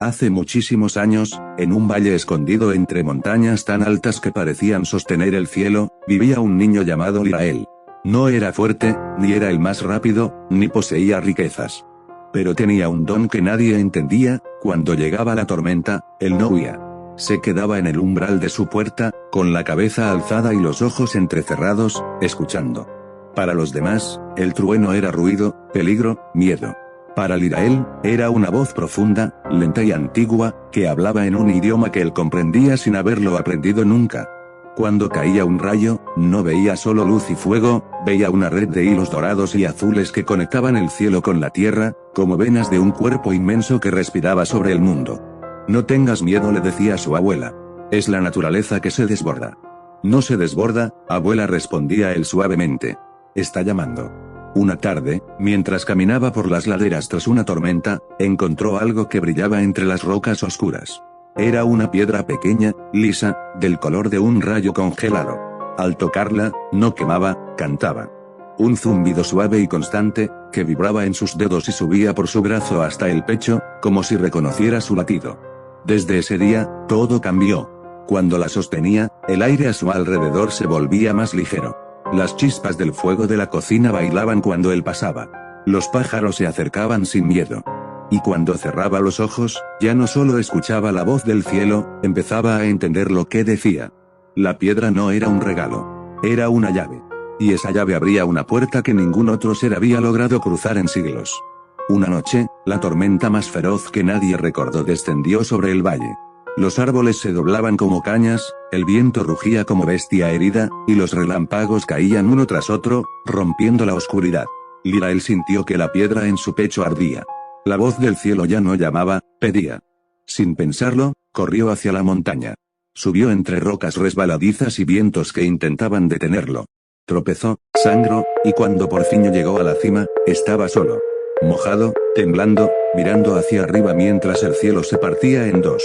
Hace muchísimos años, en un valle escondido entre montañas tan altas que parecían sostener el cielo, vivía un niño llamado Lirael. No era fuerte, ni era el más rápido, ni poseía riquezas. Pero tenía un don que nadie entendía: cuando llegaba la tormenta, él no huía. Se quedaba en el umbral de su puerta, con la cabeza alzada y los ojos entrecerrados, escuchando. Para los demás, el trueno era ruido, peligro, miedo. Para Lirael, era una voz profunda, lenta y antigua, que hablaba en un idioma que él comprendía sin haberlo aprendido nunca. Cuando caía un rayo, no veía solo luz y fuego, veía una red de hilos dorados y azules que conectaban el cielo con la tierra, como venas de un cuerpo inmenso que respiraba sobre el mundo. No tengas miedo, le decía su abuela. Es la naturaleza que se desborda. No se desborda, abuela, respondía él suavemente. Está llamando. Una tarde, mientras caminaba por las laderas tras una tormenta, encontró algo que brillaba entre las rocas oscuras. Era una piedra pequeña, lisa, del color de un rayo congelado. Al tocarla, no quemaba, cantaba. Un zumbido suave y constante, que vibraba en sus dedos y subía por su brazo hasta el pecho, como si reconociera su latido. Desde ese día, todo cambió. Cuando la sostenía, el aire a su alrededor se volvía más ligero. Las chispas del fuego de la cocina bailaban cuando él pasaba. Los pájaros se acercaban sin miedo. Y cuando cerraba los ojos, ya no solo escuchaba la voz del cielo, empezaba a entender lo que decía. La piedra no era un regalo. Era una llave. Y esa llave abría una puerta que ningún otro ser había logrado cruzar en siglos. Una noche, la tormenta más feroz que nadie recordó descendió sobre el valle. Los árboles se doblaban como cañas, el viento rugía como bestia herida, y los relámpagos caían uno tras otro, rompiendo la oscuridad. Lirael sintió que la piedra en su pecho ardía. La voz del cielo ya no llamaba, pedía. Sin pensarlo, corrió hacia la montaña. Subió entre rocas resbaladizas y vientos que intentaban detenerlo. Tropezó, sangró, y cuando por fin llegó a la cima, estaba solo. Mojado, temblando, mirando hacia arriba mientras el cielo se partía en dos.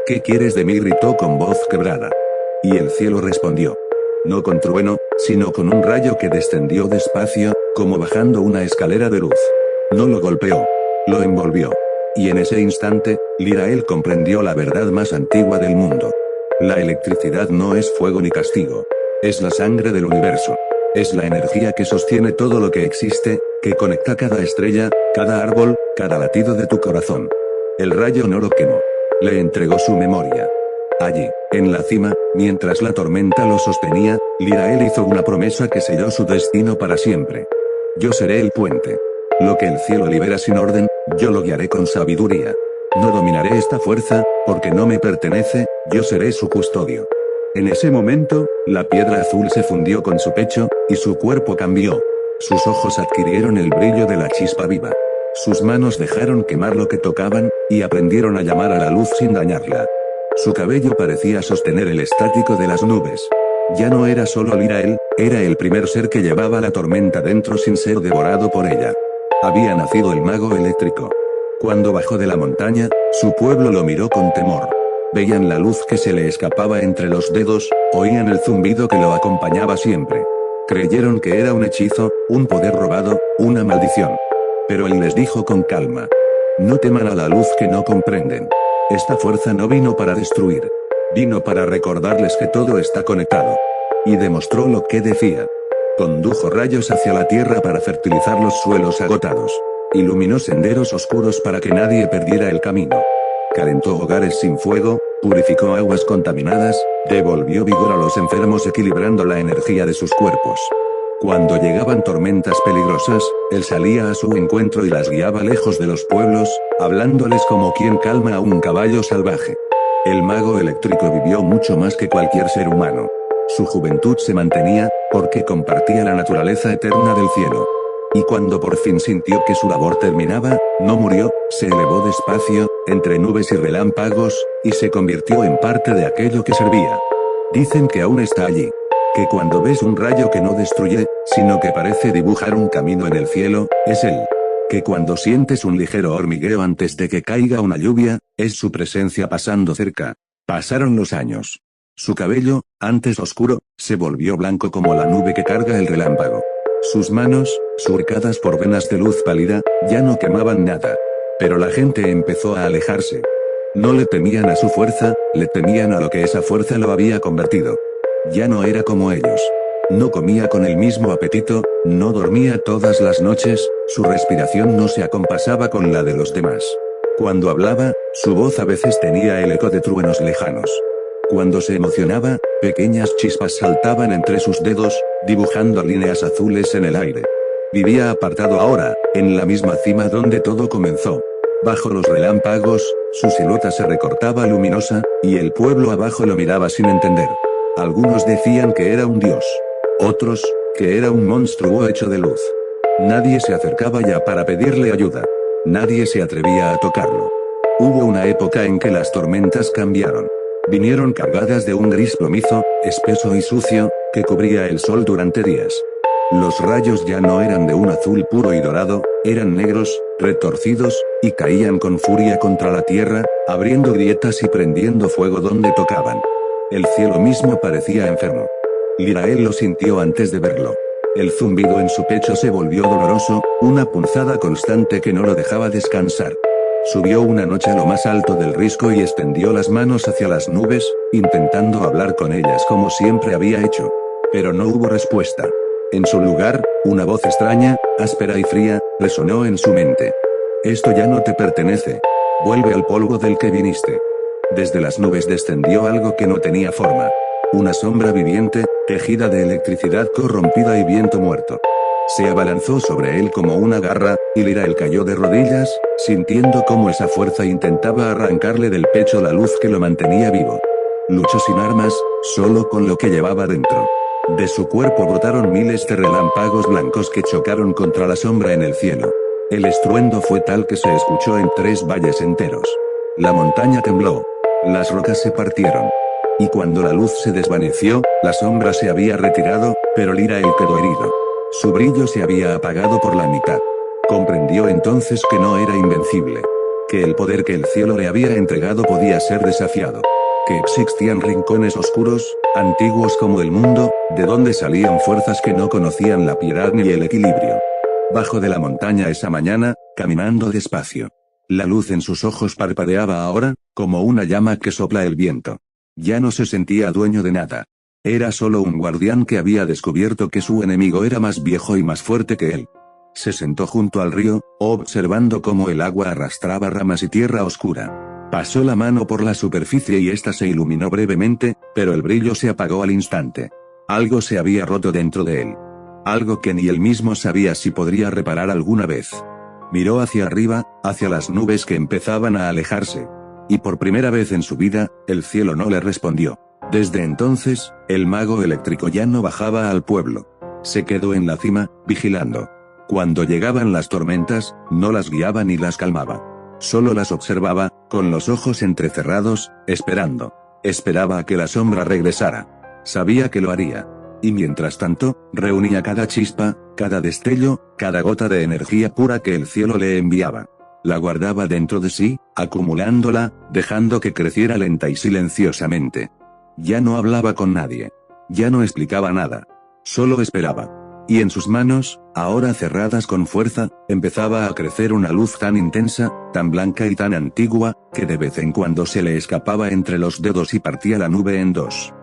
¿Qué quieres de mí?, gritó con voz quebrada. Y el cielo respondió. No con trueno, sino con un rayo que descendió despacio, como bajando una escalera de luz. No lo golpeó. Lo envolvió. Y en ese instante, Lirael comprendió la verdad más antigua del mundo. La electricidad no es fuego ni castigo. Es la sangre del universo. Es la energía que sostiene todo lo que existe, que conecta cada estrella, cada árbol, cada latido de tu corazón. El rayo no lo quemó. Le entregó su memoria. Allí, en la cima, mientras la tormenta lo sostenía, Lirael hizo una promesa que selló su destino para siempre. Yo seré el puente. Lo que el cielo libera sin orden, yo lo guiaré con sabiduría. No dominaré esta fuerza, porque no me pertenece, yo seré su custodio. En ese momento, la piedra azul se fundió con su pecho, y su cuerpo cambió. Sus ojos adquirieron el brillo de la chispa viva. Sus manos dejaron quemar lo que tocaban, y aprendieron a llamar a la luz sin dañarla. Su cabello parecía sostener el estático de las nubes. Ya no era solo Lirael, era el primer ser que llevaba la tormenta dentro sin ser devorado por ella. Había nacido el mago eléctrico. Cuando bajó de la montaña, su pueblo lo miró con temor. Veían la luz que se le escapaba entre los dedos, oían el zumbido que lo acompañaba siempre. Creyeron que era un hechizo, un poder robado, una maldición. Pero él les dijo con calma. No teman a la luz que no comprenden. Esta fuerza no vino para destruir. Vino para recordarles que todo está conectado. Y demostró lo que decía. Condujo rayos hacia la tierra para fertilizar los suelos agotados. Iluminó senderos oscuros para que nadie perdiera el camino. Calentó hogares sin fuego, purificó aguas contaminadas, devolvió vigor a los enfermos equilibrando la energía de sus cuerpos. Cuando llegaban tormentas peligrosas, él salía a su encuentro y las guiaba lejos de los pueblos, hablándoles como quien calma a un caballo salvaje. El mago eléctrico vivió mucho más que cualquier ser humano. Su juventud se mantenía, porque compartía la naturaleza eterna del cielo. Y cuando por fin sintió que su labor terminaba, no murió, se elevó despacio, entre nubes y relámpagos, y se convirtió en parte de aquello que servía. Dicen que aún está allí. Que cuando ves un rayo que no destruye, sino que parece dibujar un camino en el cielo, es él. Que cuando sientes un ligero hormigueo antes de que caiga una lluvia, es su presencia pasando cerca. Pasaron los años. Su cabello, antes oscuro, se volvió blanco como la nube que carga el relámpago. Sus manos, surcadas por venas de luz pálida, ya no quemaban nada. Pero la gente empezó a alejarse. No le temían a su fuerza, le temían a lo que esa fuerza lo había convertido. Ya no era como ellos. No comía con el mismo apetito, no dormía todas las noches, su respiración no se acompasaba con la de los demás. Cuando hablaba, su voz a veces tenía el eco de truenos lejanos. Cuando se emocionaba, pequeñas chispas saltaban entre sus dedos, dibujando líneas azules en el aire. Vivía apartado ahora, en la misma cima donde todo comenzó. Bajo los relámpagos, su silueta se recortaba luminosa, y el pueblo abajo lo miraba sin entender. Algunos decían que era un dios. Otros, que era un monstruo hecho de luz. Nadie se acercaba ya para pedirle ayuda. Nadie se atrevía a tocarlo. Hubo una época en que las tormentas cambiaron. Vinieron cargadas de un gris plomizo, espeso y sucio, que cubría el sol durante días. Los rayos ya no eran de un azul puro y dorado, eran negros, retorcidos, y caían con furia contra la tierra, abriendo grietas y prendiendo fuego donde tocaban. El cielo mismo parecía enfermo. Lirael lo sintió antes de verlo. El zumbido en su pecho se volvió doloroso, una punzada constante que no lo dejaba descansar. Subió una noche a lo más alto del risco y extendió las manos hacia las nubes, intentando hablar con ellas como siempre había hecho. Pero no hubo respuesta. En su lugar, una voz extraña, áspera y fría, resonó en su mente. Esto ya no te pertenece. Vuelve al polvo del que viniste. Desde las nubes descendió algo que no tenía forma. Una sombra viviente, tejida de electricidad corrompida y viento muerto. Se abalanzó sobre él como una garra, y Lirael cayó de rodillas, sintiendo cómo esa fuerza intentaba arrancarle del pecho la luz que lo mantenía vivo. Luchó sin armas, solo con lo que llevaba dentro. De su cuerpo brotaron miles de relámpagos blancos que chocaron contra la sombra en el cielo. El estruendo fue tal que se escuchó en 3 valles enteros. La montaña tembló. Las rocas se partieron. Y cuando la luz se desvaneció, la sombra se había retirado, pero Lirael quedó herido. Su brillo se había apagado por la mitad. Comprendió entonces que no era invencible. Que el poder que el cielo le había entregado podía ser desafiado. Que existían rincones oscuros, antiguos como el mundo, de donde salían fuerzas que no conocían la piedad ni el equilibrio. Bajo de la montaña esa mañana, caminando despacio. La luz en sus ojos parpadeaba ahora, como una llama que sopla el viento. Ya no se sentía dueño de nada. Era solo un guardián que había descubierto que su enemigo era más viejo y más fuerte que él. Se sentó junto al río, observando cómo el agua arrastraba ramas y tierra oscura. Pasó la mano por la superficie y ésta se iluminó brevemente, pero el brillo se apagó al instante. Algo se había roto dentro de él. Algo que ni él mismo sabía si podría reparar alguna vez. Miró hacia arriba, hacia las nubes que empezaban a alejarse. Y por primera vez en su vida, el cielo no le respondió. Desde entonces, el mago eléctrico ya no bajaba al pueblo. Se quedó en la cima, vigilando. Cuando llegaban las tormentas, no las guiaba ni las calmaba. Solo las observaba, con los ojos entrecerrados, esperando. Esperaba a que la sombra regresara. Sabía que lo haría. Y mientras tanto, reunía cada chispa, cada destello, cada gota de energía pura que el cielo le enviaba. La guardaba dentro de sí, acumulándola, dejando que creciera lenta y silenciosamente. Ya no hablaba con nadie. Ya no explicaba nada. Solo esperaba. Y en sus manos, ahora cerradas con fuerza, empezaba a crecer una luz tan intensa, tan blanca y tan antigua, que de vez en cuando se le escapaba entre los dedos y partía la nube en 2.